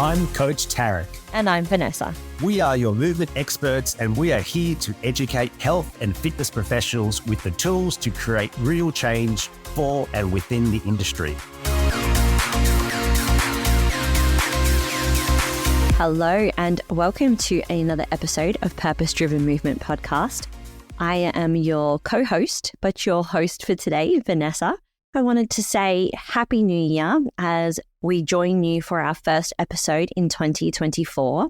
I'm Coach Tarek. And I'm Vanessa. We are your movement experts, and we are here to educate health and fitness professionals with the tools to create real change for and within the industry. Hello, and welcome to another episode of Purpose Driven Movement Podcast. I am your co-host, but your host for today, Vanessa. I wanted to say Happy New Year as we join you for our first episode in 2024.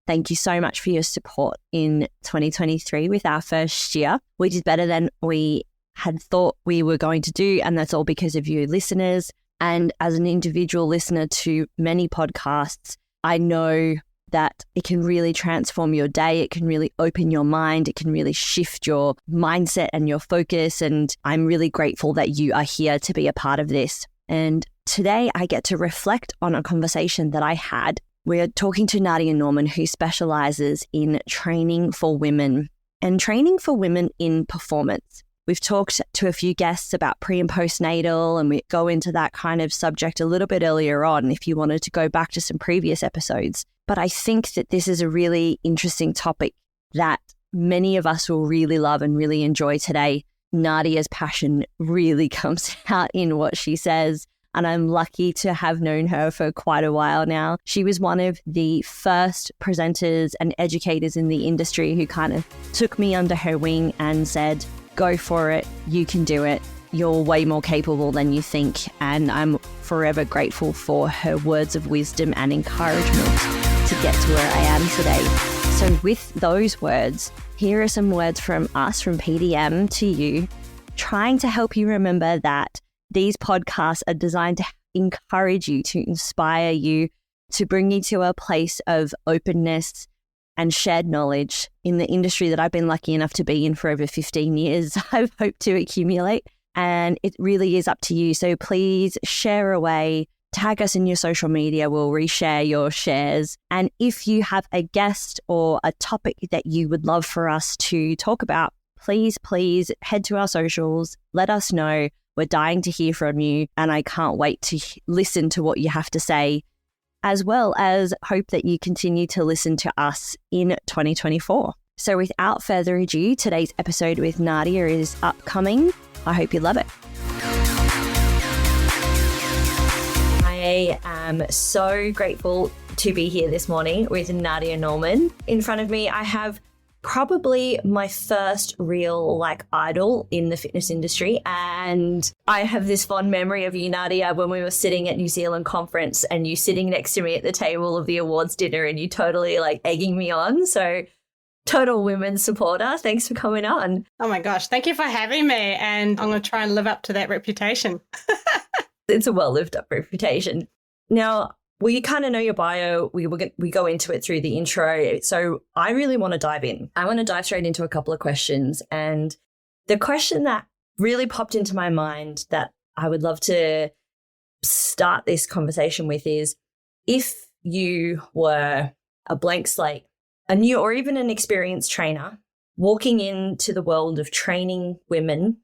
Thank you so much for your support in 2023 with our first year. We did better than we had thought we were going to do, and that's all because of you listeners. And as an individual listener to many podcasts, I know that it can really transform your day. It can really open your mind. It can really shift your mindset and your focus. And I'm really grateful that you are here to be a part of this. And today I get to reflect on a conversation that I had. We're talking to Nardia Norman, who specializes in training for women and training for women in performance. We've talked to a few guests about pre and postnatal, and we go into that kind of subject a little bit earlier on if you wanted to go back to some previous episodes. But I think that this is a really interesting topic that many of us will really love and really enjoy today. Nardia's passion really comes out in what she says, and I'm lucky to have known her for quite a while now. She was one of the first presenters and educators in the industry who kind of took me under her wing and said, go for it, you can do it, you're way more capable than you think. And I'm forever grateful for her words of wisdom and encouragement to get to where I am today. So with those words, here are some words from us, from PDM to you, trying to help you remember that these podcasts are designed to encourage you, to inspire you, to bring you to a place of openness and shared knowledge in the industry that I've been lucky enough to be in for over 15 years. I've hoped to accumulate, and it really is up to you. So please share away, tag us in your social media. We'll reshare your shares. And if you have a guest or a topic that you would love for us to talk about, please head to our socials. Let us know. We're dying to hear from you, and I can't wait to listen to what you have to say, as well as hope that you continue to listen to us in 2024. So without further ado, today's episode with Nardia is upcoming. I hope you love it. I am so grateful to be here this morning with Nardia Norman. In front of me, I have probably my first real idol in the fitness industry. And I have this fond memory of you, Nardia, when we were sitting at New Zealand conference and you sitting next to me at the table of the awards dinner and you totally egging me on. So total women's supporter. Thanks for coming on. Oh my gosh. Thank you for having me. And I'm going to try and live up to that reputation. It's a well-lived up reputation. Now, we kind of know your bio. We go into it through the intro. So I really want to dive in. I want to dive straight into a couple of questions. And the question that really popped into my mind that I would love to start this conversation with is, if you were a blank slate, a new or even an experienced trainer walking into the world of training women,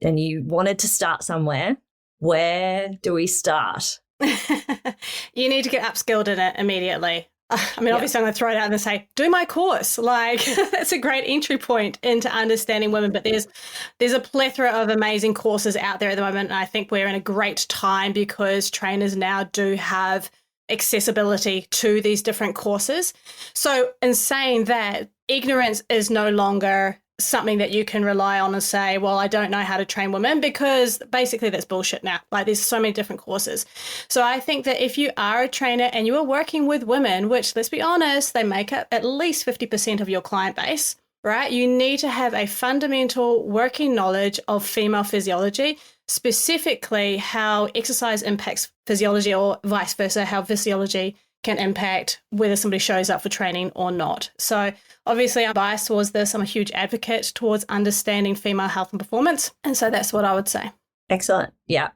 and you wanted to start somewhere, where do we start? You need to get upskilled in it immediately. Obviously I'm going to throw it out and say, do my course. That's a great entry point into understanding women. But there's a plethora of amazing courses out there at the moment. And I think we're in a great time because trainers now do have accessibility to these different courses. So in saying that, ignorance is no longer something that you can rely on and say, well, I don't know how to train women, because basically that's bullshit now. There's so many different courses. So I think that if you are a trainer and you are working with women, which, let's be honest, they make up at least 50% of your client base, right? You need to have a fundamental working knowledge of female physiology, specifically how exercise impacts physiology, or vice versa, how physiology can impact whether somebody shows up for training or not. So obviously I'm biased towards this. I'm a huge advocate towards understanding female health and performance. And so that's what I would say. Excellent. Yeah,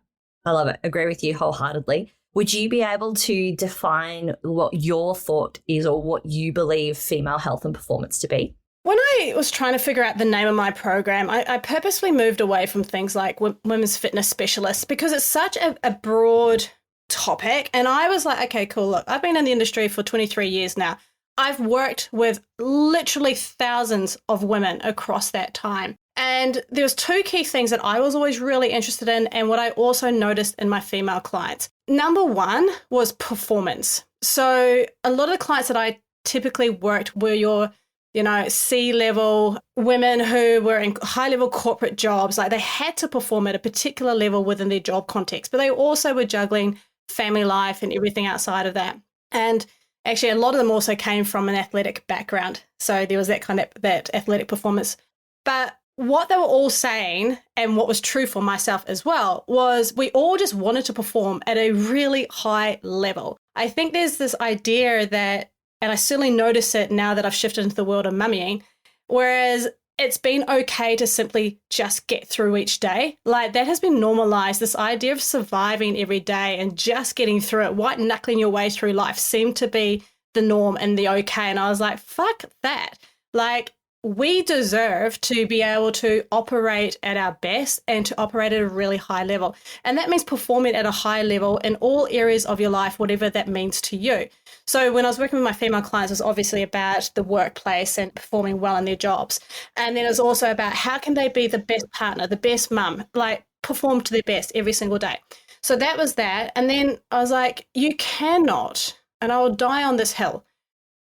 I love it. Agree with you wholeheartedly. Would you be able to define what your thought is or what you believe female health and performance to be? When I was trying to figure out the name of my program, I purposely moved away from things like women's fitness specialists, because it's such a broad topic. And I was like, okay, cool. Look, I've been in the industry for 23 years now. I've worked with literally thousands of women across that time. And there was two key things that I was always really interested in and what I also noticed in my female clients. Number one was performance. So a lot of the clients that I typically worked were your, C-level women who were in high-level corporate jobs. Like they had to perform at a particular level within their job context, but they also were juggling family life and everything outside of that. And actually, a lot of them also came from an athletic background. So there was that athletic performance. But what they were all saying, and what was true for myself as well, was we all just wanted to perform at a really high level. I think there's this idea that, and I certainly notice it now that I've shifted into the world of mummying, whereas it's been okay to simply just get through each day. Like that has been normalized. This idea of surviving every day and just getting through it, white knuckling your way through life seemed to be the norm and the okay. And I was like, fuck that. Like we deserve to be able to operate at our best and to operate at a really high level. And that means performing at a high level in all areas of your life, whatever that means to you. So when I was working with my female clients, it was obviously about the workplace and performing well in their jobs. And then it was also about how can they be the best partner, the best mum, like perform to their best every single day. So that was that. And then I was like, you cannot, and I will die on this hill.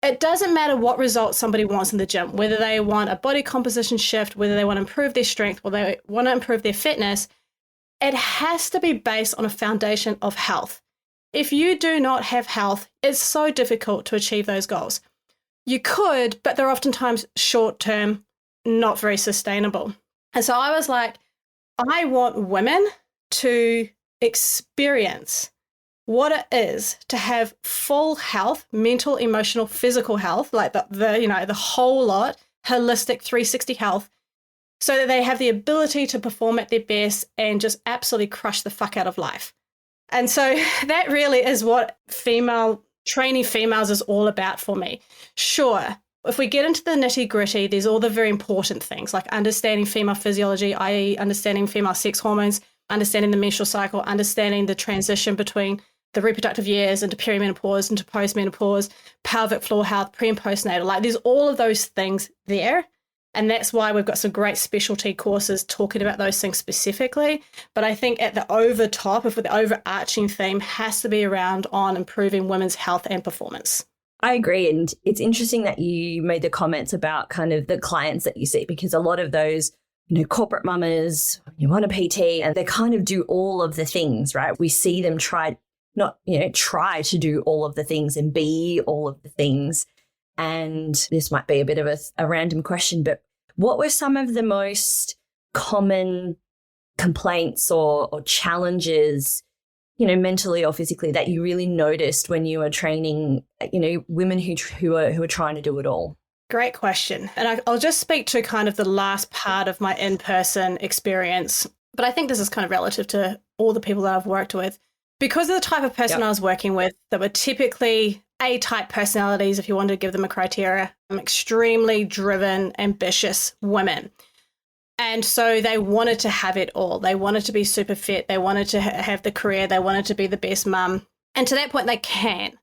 It doesn't matter what results somebody wants in the gym, whether they want a body composition shift, whether they want to improve their strength, or they want to improve their fitness. It has to be based on a foundation of health. If you do not have health, it's so difficult to achieve those goals. You could, but they're oftentimes short-term, not very sustainable. And so I was like, I want women to experience what it is to have full health, mental, emotional, physical health, like the whole lot, holistic 360 health, so that they have the ability to perform at their best and just absolutely crush the fuck out of life. And so that really is what training females is all about for me. Sure, if we get into the nitty gritty, there's all the very important things like understanding female physiology, i.e. understanding female sex hormones, understanding the menstrual cycle, understanding the transition between the reproductive years into perimenopause, into postmenopause, pelvic floor health, pre and postnatal. Like there's all of those things there. And that's why we've got some great specialty courses talking about those things specifically. But I think at the the overarching theme has to be around on improving women's health and performance. I agree. And it's interesting that you made the comments about kind of the clients that you see, because a lot of those, corporate mamas, you want a PT, and they kind of do all of the things, right? We see them try to do all of the things and be all of the things. And this might be a bit of a random question, but what were some of the most common complaints or challenges, mentally or physically, that you really noticed when you were training, women who are trying to do it all? Great question. And I'll just speak to kind of the last part of my in-person experience, but I think this is kind of relative to all the people that I've worked with. Because of the type of person I was working with, that were typically A-type personalities, if you wanted to give them a criteria, extremely driven, ambitious women. And so they wanted to have it all. They wanted to be super fit. They wanted to have the career. They wanted to be the best mum. And to that point, they can.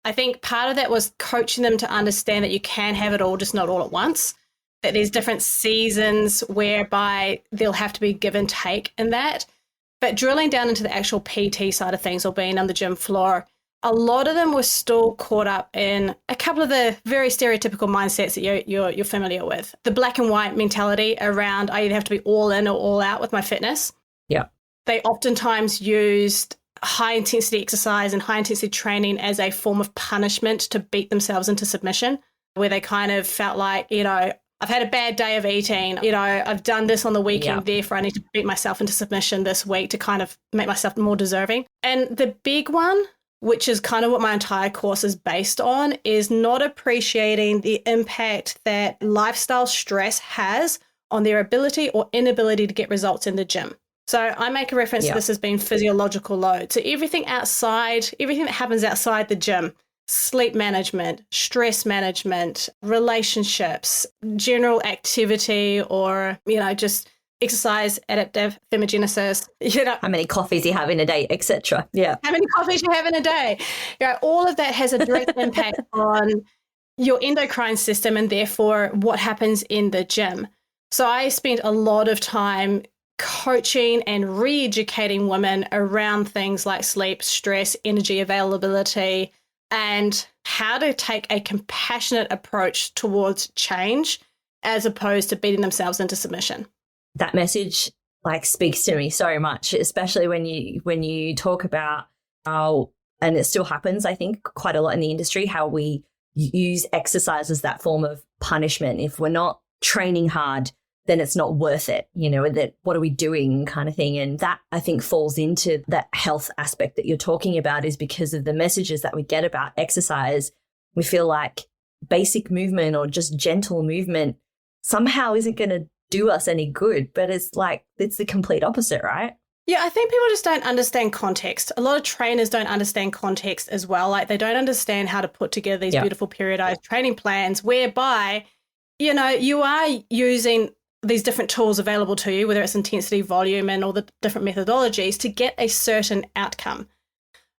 I think part of that was coaching them to understand that you can have it all, just not all at once. That there's different seasons whereby there'll have to be give and take in that. But drilling down into the actual PT side of things, or being on the gym floor, a lot of them were still caught up in a couple of the very stereotypical mindsets that you're familiar with. The black and white mentality around I either have to be all in or all out with my fitness. Yeah. They oftentimes used high intensity exercise and high intensity training as a form of punishment to beat themselves into submission, where they kind of felt like, I've had a bad day of eating, I've done this on the weekend, therefore I need to beat myself into submission this week to kind of make myself more deserving. And the big one, which is kind of what my entire course is based on, is not appreciating the impact that lifestyle stress has on their ability or inability to get results in the gym. So I make a reference to this as being physiological load. So everything that happens outside the gym, sleep management, stress management, relationships, general activity, or, just exercise, adaptive thermogenesis, how many coffees you have in a day, etc. Yeah. How many coffees you have in a day. All of that has a direct impact on your endocrine system and therefore what happens in the gym. So I spent a lot of time coaching and re-educating women around things like sleep, stress, energy availability, and how to take a compassionate approach towards change as opposed to beating themselves into submission. That message speaks to me so much, especially when you talk about how, and it still happens, I think, quite a lot in the industry, how we use exercise as that form of punishment. If we're not training hard, then it's not worth it, that what are we doing kind of thing. And that, I think, falls into that health aspect that you're talking about, is because of the messages that we get about exercise. We feel like basic movement or just gentle movement somehow isn't going to do us any good, but it's the complete opposite, right? Yeah, I think people just don't understand context. A lot of trainers don't understand context as well. They don't understand how to put together these beautiful periodized training plans whereby, you are using these different tools available to you, whether it's intensity, volume, and all the different methodologies to get a certain outcome.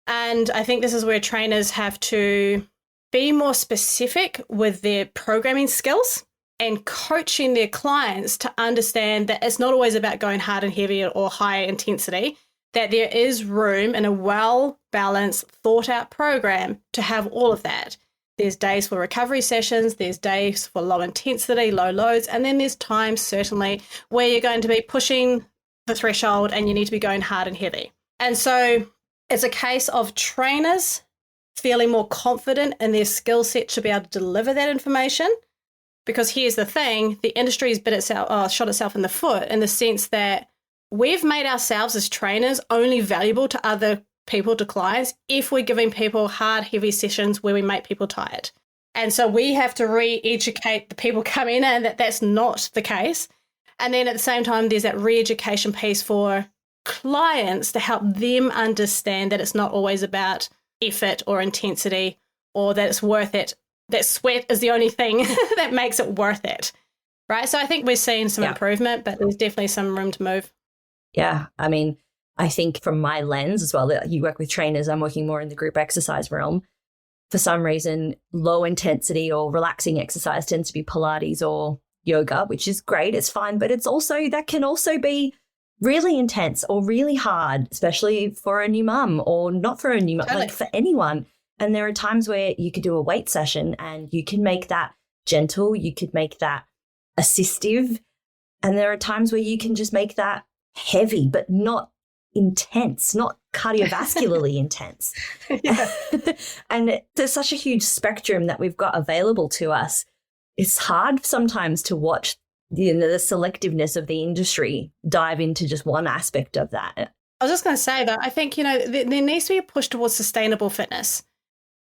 And I think this is where trainers have to be more specific with their programming skills and coaching their clients to understand that it's not always about going hard and heavy or high intensity, that there is room in a well-balanced, thought-out program to have all of that. There's days for recovery sessions, there's days for low intensity, low loads, and then there's times certainly where you're going to be pushing the threshold and you need to be going hard and heavy. And so it's a case of trainers feeling more confident in their skill set to be able to deliver that information. Because here's the thing, the industry has shot itself in the foot in the sense that we've made ourselves as trainers only valuable to other people, to clients, if we're giving people hard, heavy sessions where we make people tired. And so we have to re-educate the people coming in that that's not the case. And then at the same time, there's that re-education piece for clients to help them understand that it's not always about effort or intensity or that it's worth it. That sweat is the only thing that makes it worth it, right? So I think we're seeing some improvement, but there's definitely some room to move. Yeah, I mean, I think from my lens as well, you work with trainers, I'm working more in the group exercise realm. For some reason, low intensity or relaxing exercise tends to be Pilates or yoga, which is great, it's fine, but that can also be really intense or really hard, especially for a new mum or not for a new mum, Totally. for anyone. And there are times where you could do a weight session and you can make that gentle, you could make that assistive. And there are times where you can just make that heavy, but not intense, not cardiovascularly intense. And there's such a huge spectrum that we've got available to us. It's hard sometimes to watch the selectiveness of the industry dive into just one aspect of that. I was just going to say that I think, there needs to be a push towards sustainable fitness.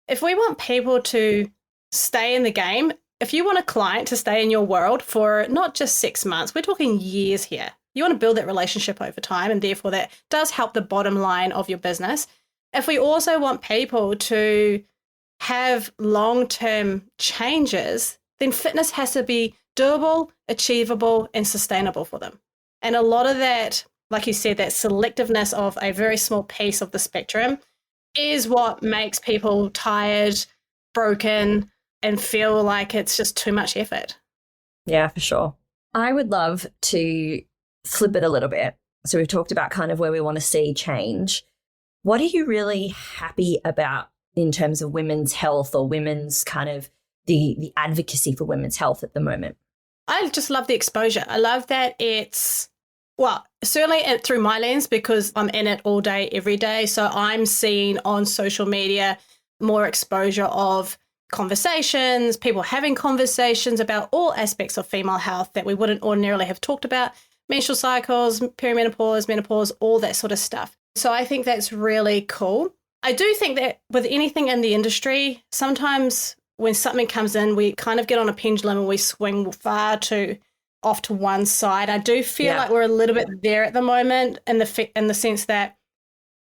If we want people to stay in the game, if you want a client to stay in your world for not just 6 months, we're talking years here. You want to build that relationship over time, and therefore that does help the bottom line of your business. If we also want people to have long-term changes, then fitness has to be doable, achievable, and sustainable for them. And a lot of that, like you said, that selectiveness of a very small piece of the spectrum is what makes people tired, broken, and feel like it's just too much effort. Yeah, for sure. I would love to flip it a little bit. So we've talked about kind of where we want to see change. What are you really happy about in terms of women's health or women's kind of the advocacy for women's health at the moment? I just love the exposure. I love that it's, certainly through my lens because I'm in it all day, every day. So I'm seeing on social media more exposure of conversations, people having conversations about all aspects of female health that we wouldn't ordinarily have talked about, menstrual cycles, perimenopause, menopause, all that sort of stuff. So I think that's really cool. I do think that with anything in the industry, sometimes when something comes in, we kind of get on a pendulum and we swing far too off to one side. I do feel like we're a little bit there at the moment in the sense that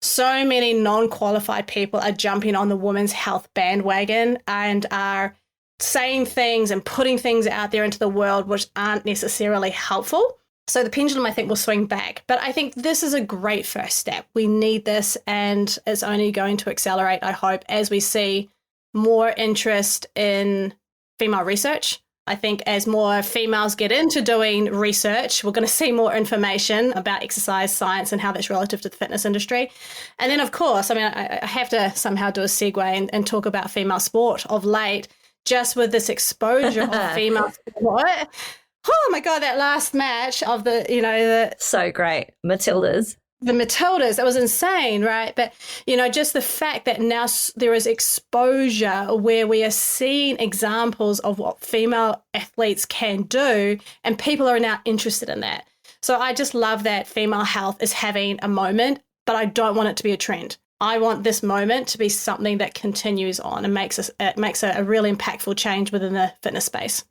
so many non-qualified people are jumping on the women's health bandwagon and are saying things and putting things out there into the world which aren't necessarily helpful. So the pendulum, I think, will swing back. But I think this is a great first step. We need this, and it's only going to accelerate, I hope, as we see more interest in female research. I think as more females get into doing research, we're going to see more information about exercise science and how that's relative to the fitness industry. And then, of course, I mean, I have to somehow do a segue and talk about female sport of late, just with this exposure of female sport. Oh my God, that last match of so great. Matildas. The Matildas, that was insane, right? But, just the fact that now there is exposure where we are seeing examples of what female athletes can do, and people are now interested in that. So I just love that female health is having a moment, but I don't want it to be a trend. I want this moment to be something that continues on and makes a really impactful change within the fitness space.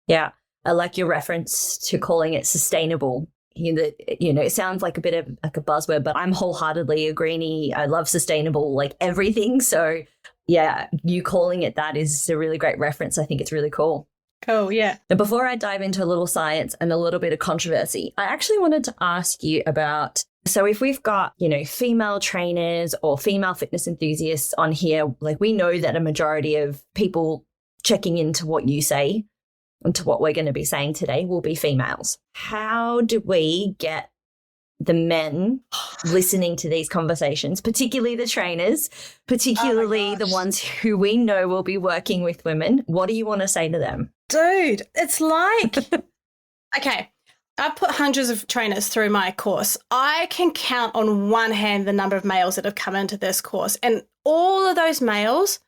Yeah. I like your reference to calling it sustainable. It sounds like a bit of like a buzzword, but I'm wholeheartedly a greenie. I love sustainable, like everything. So yeah, you calling it that is a really great reference. I think it's really cool. Cool, yeah. Now, before I dive into a little science and a little bit of controversy, I actually wanted to ask you about, so if we've got, female trainers or female fitness enthusiasts on here, like we know that a majority of people checking into what you say and to what we're going to be saying today will be females. How do we get the men listening to these conversations, particularly the trainers, particularly the ones who we know will be working with women? What do you want to say to them? Dude, it's like, okay, I've put hundreds of trainers through my course. I can count on one hand the number of males that have come into this course. And all of those males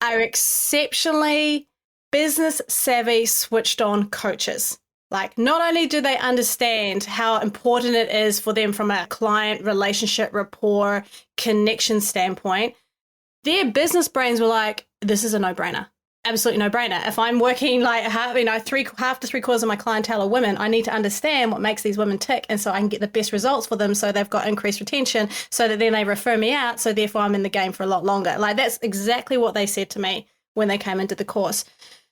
are exceptionally business savvy, switched on coaches. Like, not only do they understand how important it is for them from a client relationship, rapport, connection standpoint, their business brains were like, this is a no-brainer. Absolutely no-brainer. If I'm working like half to three quarters of my clientele are women, I need to understand what makes these women tick, and so I can get the best results for them, so they've got increased retention, so that then they refer me out, so therefore I'm in the game for a lot longer. Like, that's exactly what they said to me when they came into the course.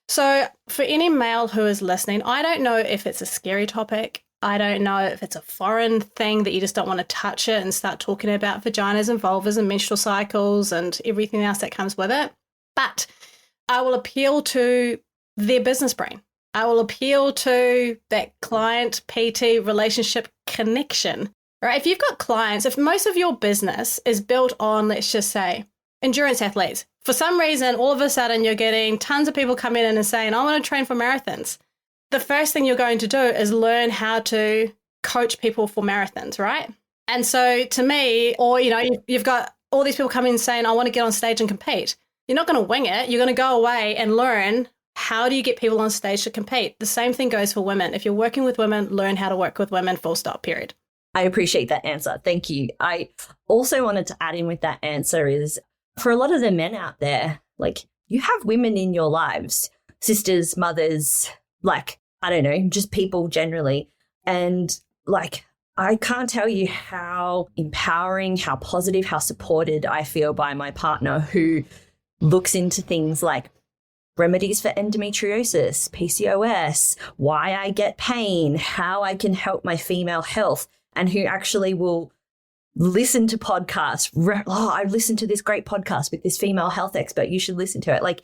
So for any male who is listening, I don't know if it's a scary topic. I don't know if it's a foreign thing that you just don't want to touch it and start talking about vaginas and vulvas and menstrual cycles and everything else that comes with it. But I will appeal to their business brain. I will appeal to that client PT relationship connection, right? If you've got clients, if most of your business is built on, let's just say, endurance athletes, for some reason, all of a sudden you're getting tons of people coming in and saying, I want to train for marathons. The first thing you're going to do is learn how to coach people for marathons, right? And so to me, or, you've got all these people coming in saying, I want to get on stage and compete. You're not going to wing it. You're going to go away and learn how do you get people on stage to compete. The same thing goes for women. If you're working with women, learn how to work with women, full stop, period. I appreciate that answer. Thank you. I also wanted to add in with that answer is, for a lot of the men out there, like, you have women in your lives, sisters, mothers, like, I don't know, just people generally. And like, I can't tell you how empowering, how positive, how supported I feel by my partner who looks into things like remedies for endometriosis, PCOS, why I get pain, how I can help my female health, and who actually will listen to podcasts. I listened to this great podcast with this female health expert. You should listen to it. Like,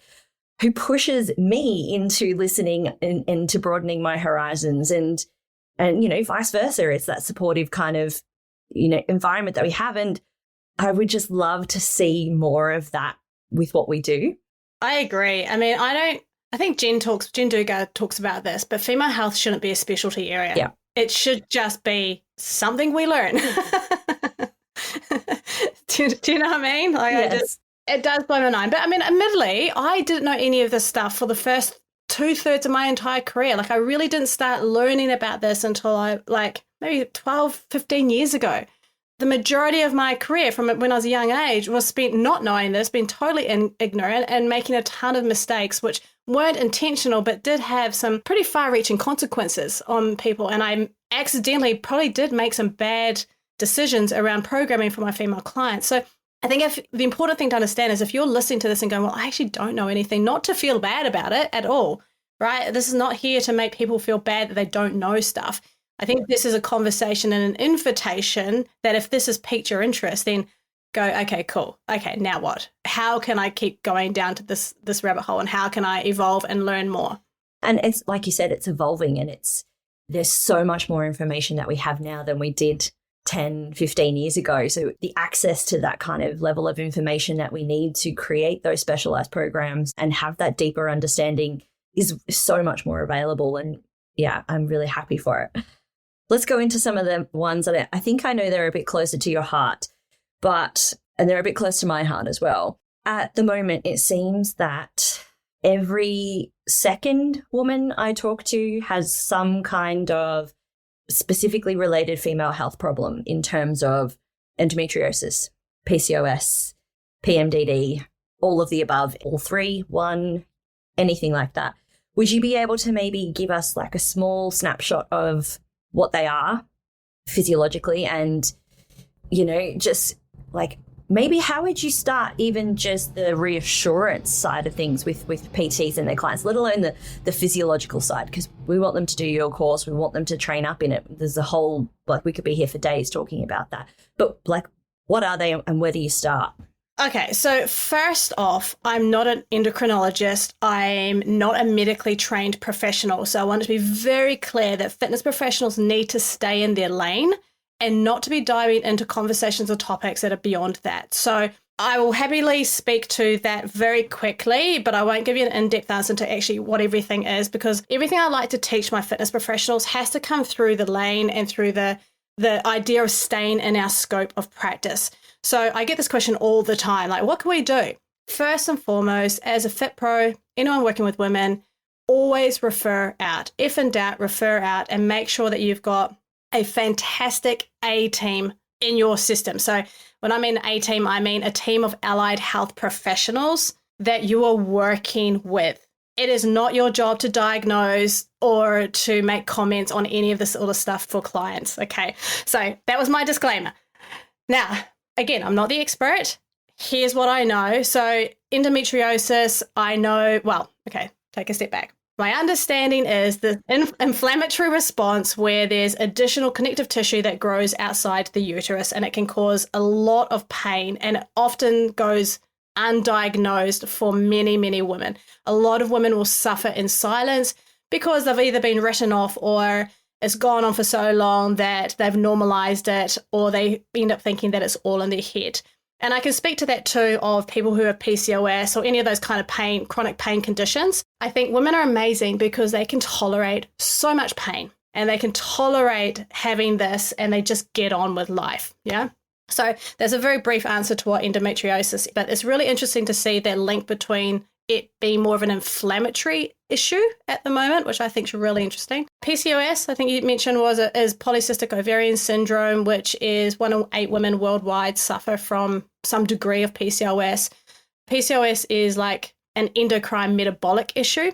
who pushes me into listening and to broadening my horizons, and vice versa. It's that supportive kind of, environment that we have. And I would just love to see more of that with what we do. I agree. I mean, I think Jen Dugar talks about this, but female health shouldn't be a specialty area. Yeah. It should just be something we learn. do you know what I mean? Like, yes. It does blow my mind. But I mean, admittedly, I didn't know any of this stuff for the first 2/3 of my entire career. Like, I really didn't start learning about this until maybe 12, 15 years ago. The majority of my career from when I was a young age was spent not knowing this, being totally ignorant and making a ton of mistakes, which weren't intentional, but did have some pretty far-reaching consequences on people. And I accidentally probably did make some bad decisions around programming for my female clients. So I think the important thing to understand is if you're listening to this and going, well, I actually don't know anything, not to feel bad about it at all, right? This is not here to make people feel bad that they don't know stuff. I think this is a conversation and an invitation that if this has piqued your interest, then go, okay, cool. Okay, now what? How can I keep going down to this rabbit hole, and how can I evolve and learn more? And it's like you said, it's evolving, and there's so much more information that we have now than we did 10, 15 years ago. So the access to that kind of level of information that we need to create those specialized programs and have that deeper understanding is so much more available. And yeah, I'm really happy for it. Let's go into some of the ones that I think I know they're a bit closer to your heart, and they're a bit close to my heart as well. At the moment, it seems that every second woman I talk to has some kind of specifically related female health problem in terms of endometriosis, PCOS, PMDD, all of the above, all three, one, anything like that. Would you be able to maybe give us like a small snapshot of what they are physiologically, and, you know, just like maybe how would you start even just the reassurance side of things with PTs and their clients, let alone the physiological side, because we want them to do your course, we want them to train up in it. There's a whole, like, we could be here for days talking about that. But like, what are they and where do you start? Okay, so first off, I'm not an endocrinologist. I'm not a medically trained professional. So I want to be very clear that fitness professionals need to stay in their lane and not to be diving into conversations or topics that are beyond that. So I will happily speak to that very quickly, but I won't give you an in-depth answer to actually what everything is, because everything I like to teach my fitness professionals has to come through the lane and through the idea of staying in our scope of practice. So I get this question all the time, like, what can we do? First and foremost, as a fit pro, anyone working with women, always refer out. If in doubt, refer out and make sure that you've got a fantastic A team in your system. So when I mean A team, I mean a team of allied health professionals that you are working with. It is not your job to diagnose or to make comments on any of this sort of stuff for clients. Okay, so that was my disclaimer. Now, again, I'm not the expert. Here's what I know. So endometriosis, I know, well, okay, take a step back. My understanding is the inflammatory response where there's additional connective tissue that grows outside the uterus, and it can cause a lot of pain, and it often goes undiagnosed for many, many women. A lot of women will suffer in silence because they've either been written off, or it's gone on for so long that they've normalized it, or they end up thinking that it's all in their head. And I can speak to that too of people who have PCOS or any of those kind of pain, chronic pain conditions. I think women are amazing because they can tolerate so much pain, and they can tolerate having this, and they just get on with life. Yeah. So there's a very brief answer to what endometriosis, but it's really interesting to see that link between it being more of an inflammatory issue at the moment, which I think is really interesting. PCOS, I think you mentioned, is polycystic ovarian syndrome, which is 1 in 8 women worldwide suffer from some degree of PCOS. PCOS is like an endocrine metabolic issue,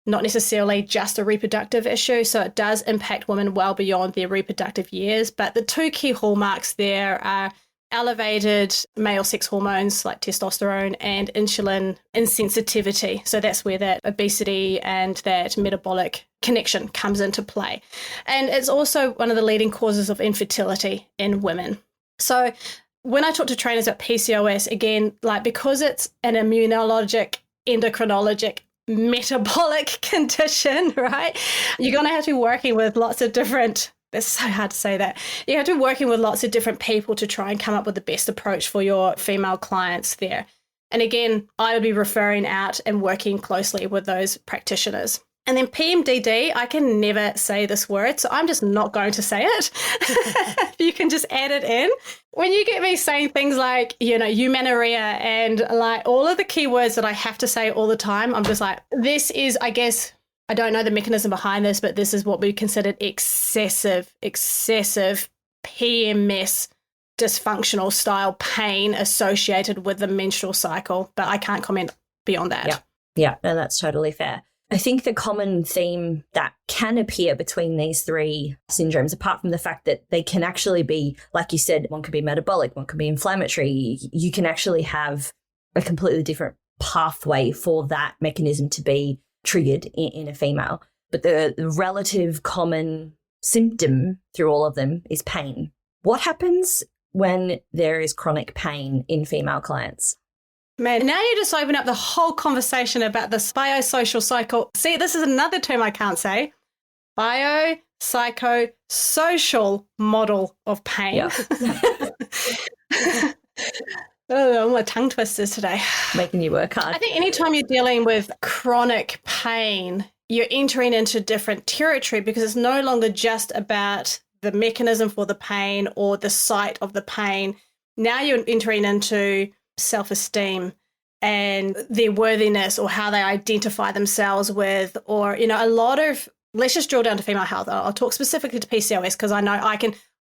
not necessarily just a reproductive issue. So it does impact women well beyond their reproductive years. But the two key hallmarks there are elevated male sex hormones like testosterone and insulin insensitivity. So that's where that obesity and that metabolic connection comes into play. And it's also one of the leading causes of infertility in women. So when I talk to trainers about PCOS, again, like, because it's an immunologic, endocrinologic, metabolic condition, right? You're going to have to be working with lots of different, it's so hard to say that. You have to be working with lots of different people to try and come up with the best approach for your female clients there. And again, I would be referring out and working closely with those practitioners. And then PMDD, I can never say this word, so I'm just not going to say it. You can just add it in. When you get me saying things like, you know, eumenorrhea and like all of the keywords that I have to say all the time, I'm just like, this is, I guess, I don't know the mechanism behind this, but this is what we considered excessive PMS dysfunctional style pain associated with the menstrual cycle. But I can't comment beyond that. Yeah, no, that's totally fair. I think the common theme that can appear between these three syndromes, apart from the fact that they can actually be, like you said, one could be metabolic, one could be inflammatory, you can actually have a completely different pathway for that mechanism to be triggered in a female. But the relative common symptom through all of them is pain. What happens when there is chronic pain in female clients? Man, now you just open up the whole conversation about this biopsychosocial cycle. See, this is another term I can't say. Biopsychosocial model of pain. Yeah. Oh, my tongue twisters today. Making you work hard. I think anytime you're dealing with chronic pain, you're entering into different territory because it's no longer just about the mechanism for the pain or the site of the pain. Now you're entering into self-esteem and their worthiness or how they identify themselves with, or, you know, a lot of, let's just drill down to female health. I'll talk specifically to PCOS because I know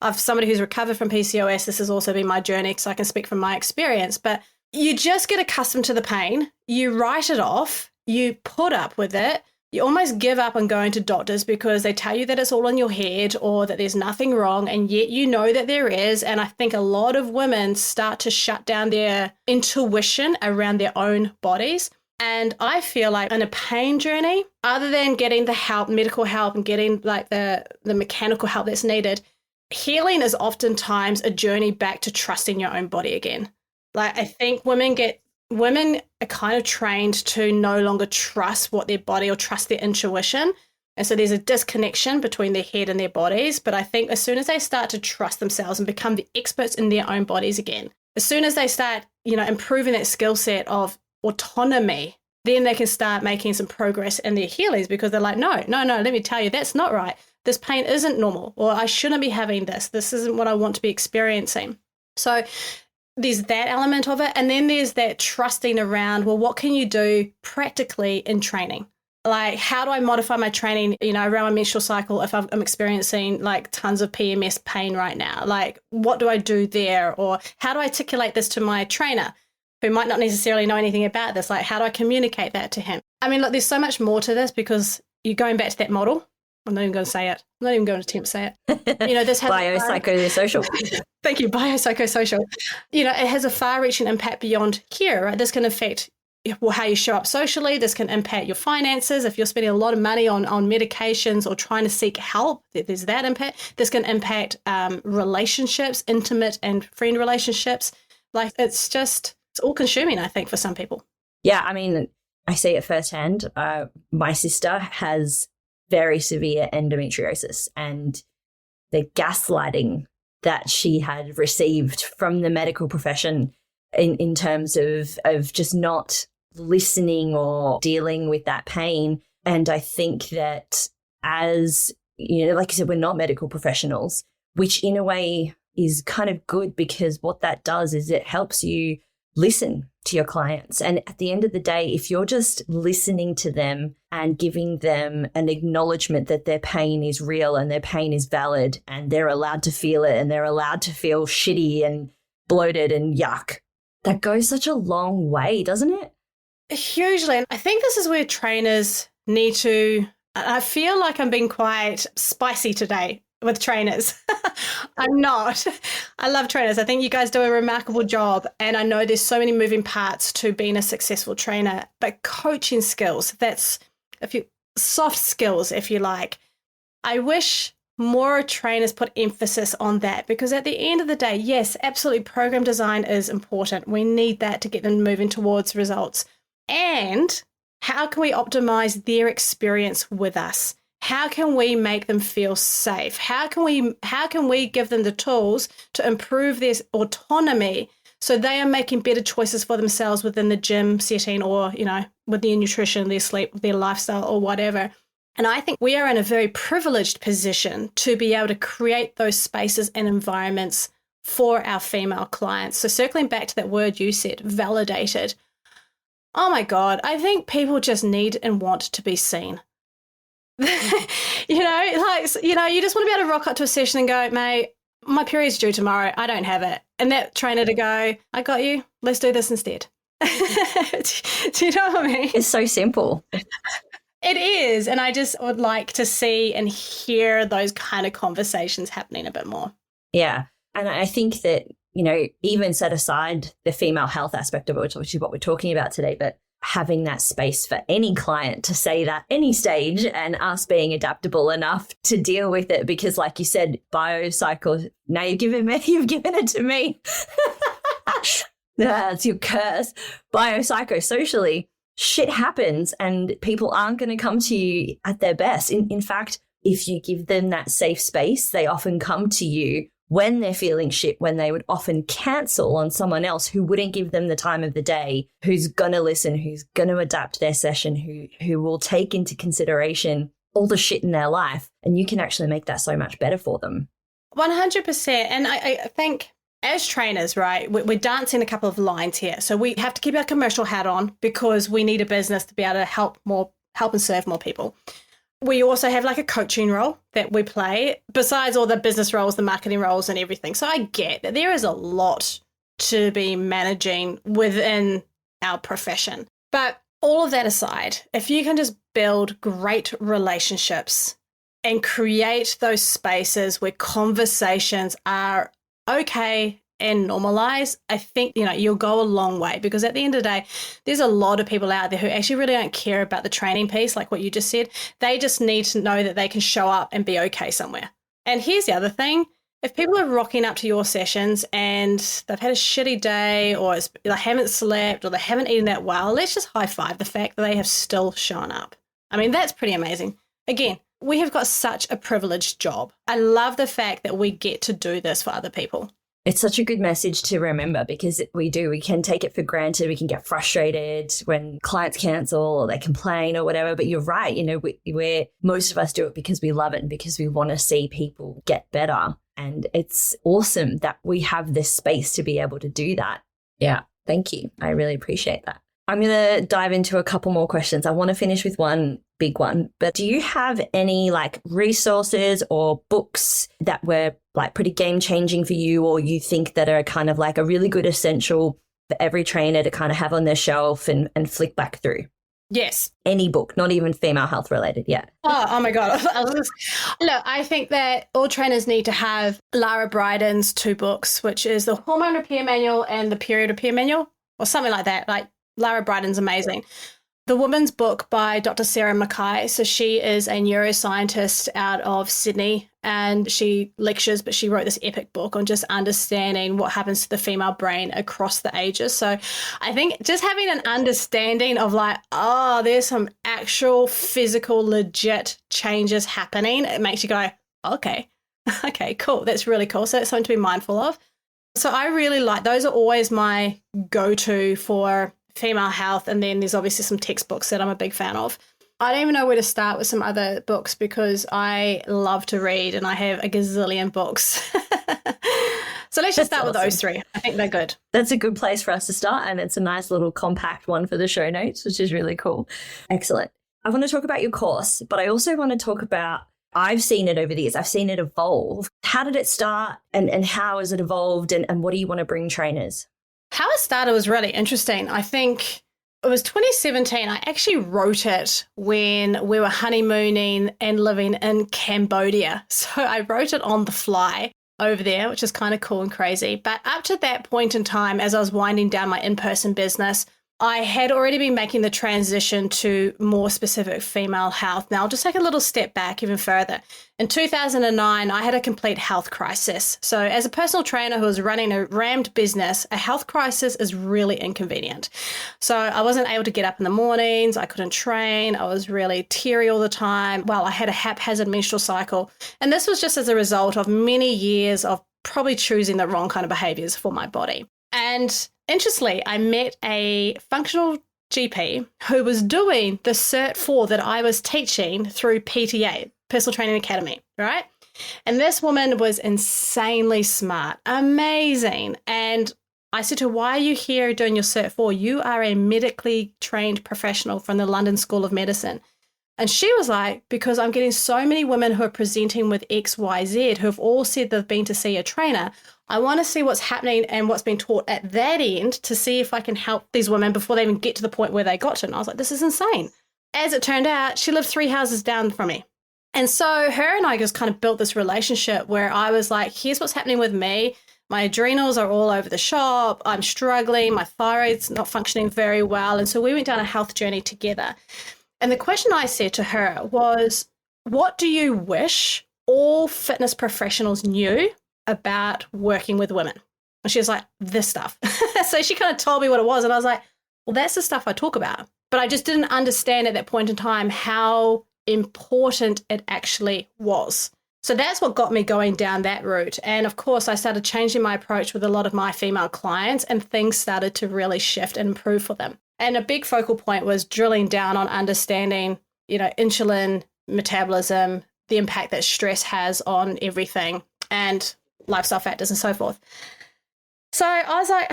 I've somebody who's recovered from PCOS. This has also been my journey, so I can speak from my experience. But you just get accustomed to the pain. You write it off. You put up with it. You almost give up on going to doctors because they tell you that it's all in your head or that there's nothing wrong, and yet you know that there is. And I think a lot of women start to shut down their intuition around their own bodies. And I feel like in a pain journey, other than getting the help, medical help, and getting like the mechanical help that's needed, healing is oftentimes a journey back to trusting your own body again. Like, I think women are kind of trained to no longer trust what their body or trust their intuition. And so there's a disconnection between their head and their bodies. But I think as soon as they start to trust themselves and become the experts in their own bodies again, as soon as they start, you know, improving that skill set of autonomy, then they can start making some progress in their healings, because they're like, no, let me tell you, that's not right. This pain isn't normal, or I shouldn't be having this. This isn't what I want to be experiencing. So there's that element of it. And then there's that trusting around, well, what can you do practically in training? Like, how do I modify my training, you know, around my menstrual cycle if I'm experiencing like tons of PMS pain right now? Like, what do I do there? Or how do I articulate this to my trainer who might not necessarily know anything about this? Like, how do I communicate that to him? I mean, look, there's so much more to this because you're going back to that model. I'm not even going to say it. I'm not even going to attempt to say it. You know, this has biopsychosocial. Thank you, biopsychosocial. You know, it has a far-reaching impact beyond here, right? This can affect how you show up socially. This can impact your finances. If you're spending a lot of money on medications or trying to seek help, there's that impact. This can impact relationships, intimate and friend relationships. Like, it's all consuming, I think, for some people. Yeah, I mean, I see it firsthand. My sister has very severe endometriosis, and the gaslighting that she had received from the medical profession in terms of just not listening or dealing with that pain. And I think that, as you know, like you said, we're not medical professionals, which in a way is kind of good, because what that does is it helps you listen to your clients. And at the end of the day, if you're just listening to them and giving them an acknowledgement that their pain is real and their pain is valid and they're allowed to feel it and they're allowed to feel shitty and bloated and yuck, that goes such a long way, doesn't it? Hugely. And I think this is where trainers need to, I feel like I'm being quite spicy today with trainers. I'm not. I love trainers. I think you guys do a remarkable job. And I know there's so many moving parts to being a successful trainer, but coaching skills, that's soft skills, if you like. I wish more trainers put emphasis on that, because at the end of the day, yes, absolutely, program design is important. We need that to get them moving towards results. And how can we optimize their experience with us? How can we make them feel safe? How can we give them the tools to improve their autonomy so they are making better choices for themselves within the gym setting, or, you know, with their nutrition, their sleep, their lifestyle, or whatever. And I think we are in a very privileged position to be able to create those spaces and environments for our female clients. So circling back to that word you said, validated. Oh my God, I think people just need and want to be seen. You just want to be able to rock up to a session and go, mate, my period's due tomorrow. I don't have it. And that trainer to go, I got you. Let's do this instead. Do you know what I mean? It's so simple. It is. And I just would like to see and hear those kind of conversations happening a bit more. Yeah. And I think that, you know, even set aside the female health aspect of it, which is what we're talking about today, but having that space for any client to say that any stage, and us being adaptable enough to deal with it. Because like you said, biopsychosocial, now you've given it to me. That's your curse. Biopsychosocially, shit happens and people aren't going to come to you at their best. In fact, if you give them that safe space, they often come to you when they're feeling shit, when they would often cancel on someone else who wouldn't give them the time of the day, who's going to listen, who's going to adapt their session, who will take into consideration all the shit in their life. And you can actually make that so much better for them. 100%. And I think as trainers, right, we're dancing a couple of lines here. So we have to keep our commercial hat on because we need a business to be able to help and serve more people. We also have like a coaching role that we play besides all the business roles, the marketing roles and everything. So I get that there is a lot to be managing within our profession. But all of that aside, if you can just build great relationships and create those spaces where conversations are okay and normalize, I think, you'll go a long way, because at the end of the day, there's a lot of people out there who actually really don't care about the training piece, like what you just said. They just need to know that they can show up and be okay somewhere. And here's the other thing. If people are rocking up to your sessions and they've had a shitty day, or they haven't slept, or they haven't eaten that well, let's just high five the fact that they have still shown up. I mean, that's pretty amazing. Again, we have got such a privileged job. I love the fact that we get to do this for other people. It's such a good message to remember, because we can take it for granted. We can get frustrated when clients cancel or they complain or whatever. But you're right. Most of us do it because we love it and because we want to see people get better. And it's awesome that we have this space to be able to do that. Yeah. Thank you. I really appreciate that. I'm going to dive into a couple more questions. I want to finish with one big one, but do you have any like resources or books that were like pretty game changing for you, or you think that are kind of like a really good essential for every trainer to kind of have on their shelf and flick back through? Yes. Any book, not even female health related yet. Oh my God. Look, I think that all trainers need to have Lara Brydon's 2 books, which is the Hormone Repair Manual and the Period Repair Manual, or something like that. Like, Lara Brydon's amazing. The woman's book by Dr. Sarah Mackay. So she is a neuroscientist out of Sydney, and she lectures, but she wrote this epic book on just understanding what happens to the female brain across the ages. So I think just having an understanding of like, there's some actual physical, legit changes happening, it makes you go, okay, cool. That's really cool. So that's something to be mindful of. So I really like, those are always my go-to for female health. And then there's obviously some textbooks that I'm a big fan of. I don't even know where to start with some other books because I love to read and I have a gazillion books. So let's just start with those 3. I think they're good. That's a good place for us to start. And it's a nice little compact one for the show notes, which is really cool. Excellent. I want to talk about your course, but I also want to talk about, I've seen it over the years. I've seen it evolve. How did it start and how has it evolved and what do you want to bring trainers? How it started was really interesting. I think it was 2017. I actually wrote it when we were honeymooning and living in Cambodia. So I wrote it on the fly over there, which is kind of cool and crazy. But up to that point in time, as I was winding down my in-person business, I had already been making the transition to more specific female health. Now, I'll just take a little step back even further. In 2009, I had a complete health crisis. So as a personal trainer who was running a rammed business, a health crisis is really inconvenient. So I wasn't able to get up in the mornings. I couldn't train. I was really teary all the time. Well, I had a haphazard menstrual cycle. And this was just as a result of many years of probably choosing the wrong kind of behaviors for my body. And interestingly, I met a functional GP who was doing the Cert 4 that I was teaching through PTA, Personal Training Academy, right? And this woman was insanely smart, amazing. And I said to her, why are you here doing your Cert 4? You are a medically trained professional from the London School of Medicine. And she was like, because I'm getting so many women who are presenting with XYZ who have all said they've been to see a trainer. I want to see what's happening and what's been taught at that end to see if I can help these women before they even get to the point where they got to. And I was like, this is insane. As it turned out, she lived 3 houses down from me. And so her and I just kind of built this relationship where I was like, here's what's happening with me. My adrenals are all over the shop. I'm struggling. My thyroid's not functioning very well. And so we went down a health journey together. And the question I said to her was, what do you wish all fitness professionals knew about working with women? And she was like, this stuff. So she kind of told me what it was. And I was like, well, that's the stuff I talk about. But I just didn't understand at that point in time how important it actually was. So that's what got me going down that route. And of course, I started changing my approach with a lot of my female clients, and things started to really shift and improve for them. And a big focal point was drilling down on understanding, insulin, metabolism, the impact that stress has on everything, and lifestyle factors and so forth. So I was like,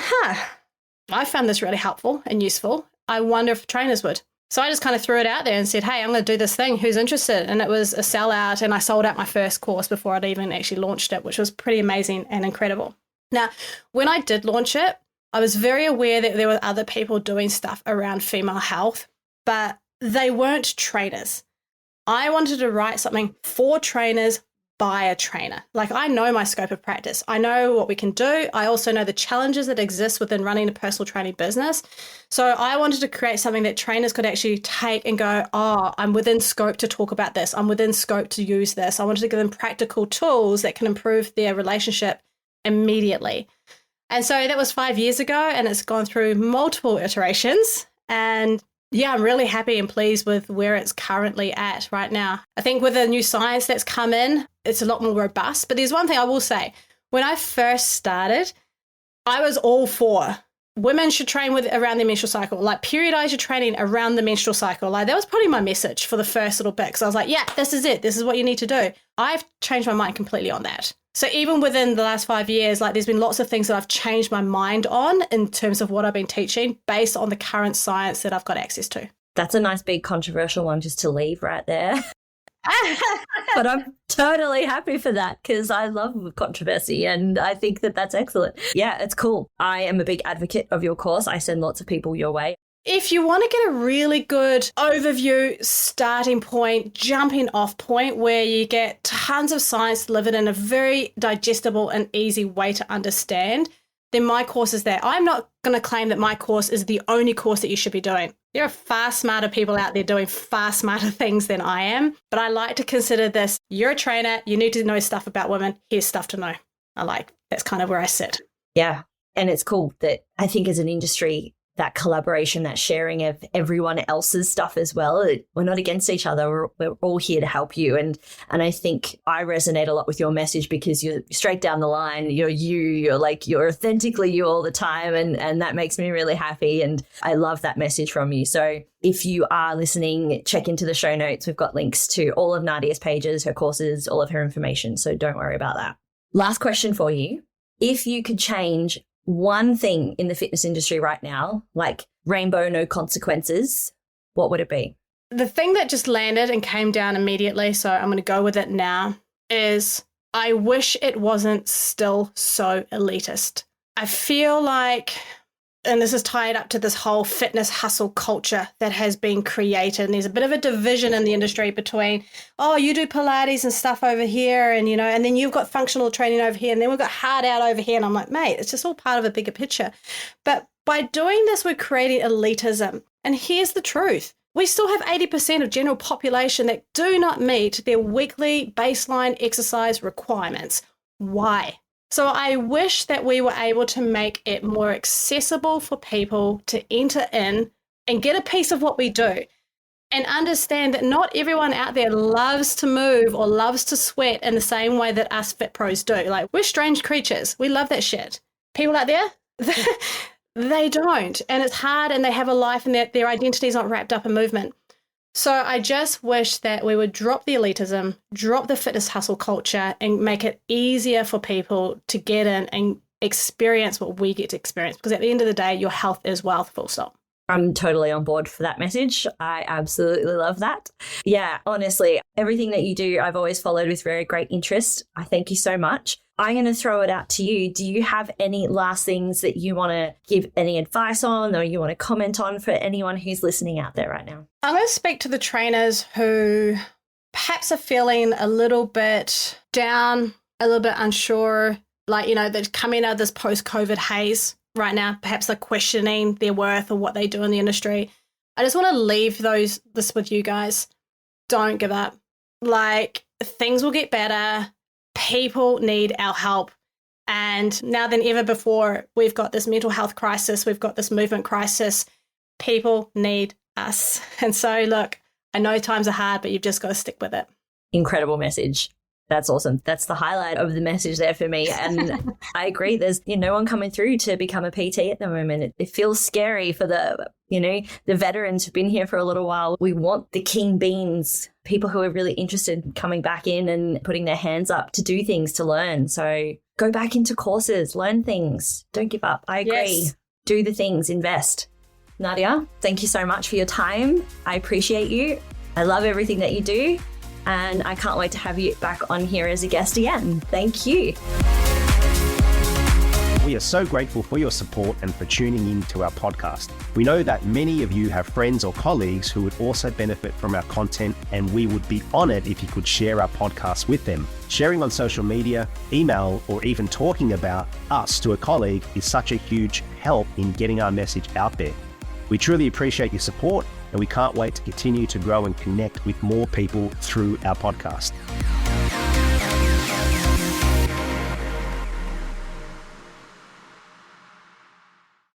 I found this really helpful and useful. I wonder if trainers would. So I just kind of threw it out there and said, hey, I'm going to do this thing. Who's interested? And it was a sellout, and I sold out my first course before I'd even actually launched it, which was pretty amazing and incredible. Now, when I did launch it, I was very aware that there were other people doing stuff around female health, but they weren't trainers. I wanted to write something for trainers by a trainer. Like, I know my scope of practice. I know what we can do. I also know the challenges that exist within running a personal training business. So I wanted to create something that trainers could actually take and go, oh, I'm within scope to talk about this. I'm within scope to use this. I wanted to give them practical tools that can improve their relationship immediately. And so that was 5 years ago, and it's gone through multiple iterations. And yeah, I'm really happy and pleased with where it's currently at right now. I think with the new science that's come in, it's a lot more robust. But there's one thing I will say. When I first started, I was all for women should train around their menstrual cycle, like periodize your training around the menstrual cycle. Like, that was probably my message for the first little bit, because I was like, yeah, this is it. This is what you need to do. I've changed my mind completely on that. So even within the last 5 years, like, there's been lots of things that I've changed my mind on in terms of what I've been teaching based on the current science that I've got access to. That's a nice big controversial one just to leave right there. But I'm totally happy for that, because I love controversy and I think that that's excellent. Yeah, it's cool. I am a big advocate of your course. I send lots of people your way. If you want to get a really good overview, starting point, jumping off point, where you get tons of science delivered in a very digestible and easy way to understand, then my course is there. I'm not going to claim that my course is the only course that you should be doing. There are far smarter people out there doing far smarter things than I am. But I like to consider this, you're a trainer, you need to know stuff about women, here's stuff to know. That's kind of where I sit. Yeah. And it's cool that I think as an industry, that collaboration, that sharing of everyone else's stuff as well. We're not against each other. We're all here to help you. And I think I resonate a lot with your message, because you're straight down the line. You're authentically you all the time. And that makes me really happy. And I love that message from you. So if you are listening, check into the show notes. We've got links to all of Nardia's pages, her courses, all of her information. So don't worry about that. Last question for you. If you could change one thing in the fitness industry right now, like rainbow, no consequences, what would it be? The thing that just landed and came down immediately, so I'm going to go with it now, is I wish it wasn't still so elitist. I feel like, and this is tied up to this whole fitness hustle culture that has been created, and there's a bit of a division in the industry between, oh, you do Pilates and stuff over here, and and then you've got functional training over here, and then we've got hard out over here, and I'm like, mate, it's just all part of a bigger picture. But by doing this, we're creating elitism. And here's the truth. We still have 80% of general population that do not meet their weekly baseline exercise requirements. Why? So I wish that we were able to make it more accessible for people to enter in and get a piece of what we do, and understand that not everyone out there loves to move or loves to sweat in the same way that us fit pros do. Like, we're strange creatures. We love that shit. People out there, they don't. And it's hard, and they have a life, and their identity is not wrapped up in movement. So I just wish that we would drop the elitism, drop the fitness hustle culture, and make it easier for people to get in and experience what we get to experience. Because at the end of the day, your health is wealth, full stop. I'm totally on board for that message. I absolutely love that. Yeah, honestly, everything that you do, I've always followed with very great interest. I thank you so much. I'm going to throw it out to you. Do you have any last things that you want to give any advice on, or you want to comment on for anyone who's listening out there right now? I'm going to speak to the trainers who perhaps are feeling a little bit down, a little bit unsure, like, they're coming out of this post-COVID haze right now. Perhaps they're questioning their worth or what they do in the industry. I just want to leave this with you guys. Don't give up. Like, things will get better. People need our help. And now than ever before, we've got this mental health crisis. We've got this movement crisis. People need us. And so, look, I know times are hard, but you've just got to stick with it. Incredible message. That's awesome. That's the highlight of the message there for me. And I agree. There's no one coming through to become a PT at the moment. It feels scary for the veterans who've been here for a little while. We want the king beans, people who are really interested in coming back in and putting their hands up to do things, to learn. So go back into courses, learn things. Don't give up. I agree. Yes. Do the things, invest. Nardia, thank you so much for your time. I appreciate you. I love everything that you do. And I can't wait to have you back on here as a guest again. Thank you. We are so grateful for your support and for tuning in to our podcast. We know that many of you have friends or colleagues who would also benefit from our content, and we would be honored if you could share our podcast with them. Sharing on social media, email, or even talking about us to a colleague is such a huge help in getting our message out there. We truly appreciate your support, and we can't wait to continue to grow and connect with more people through our podcast.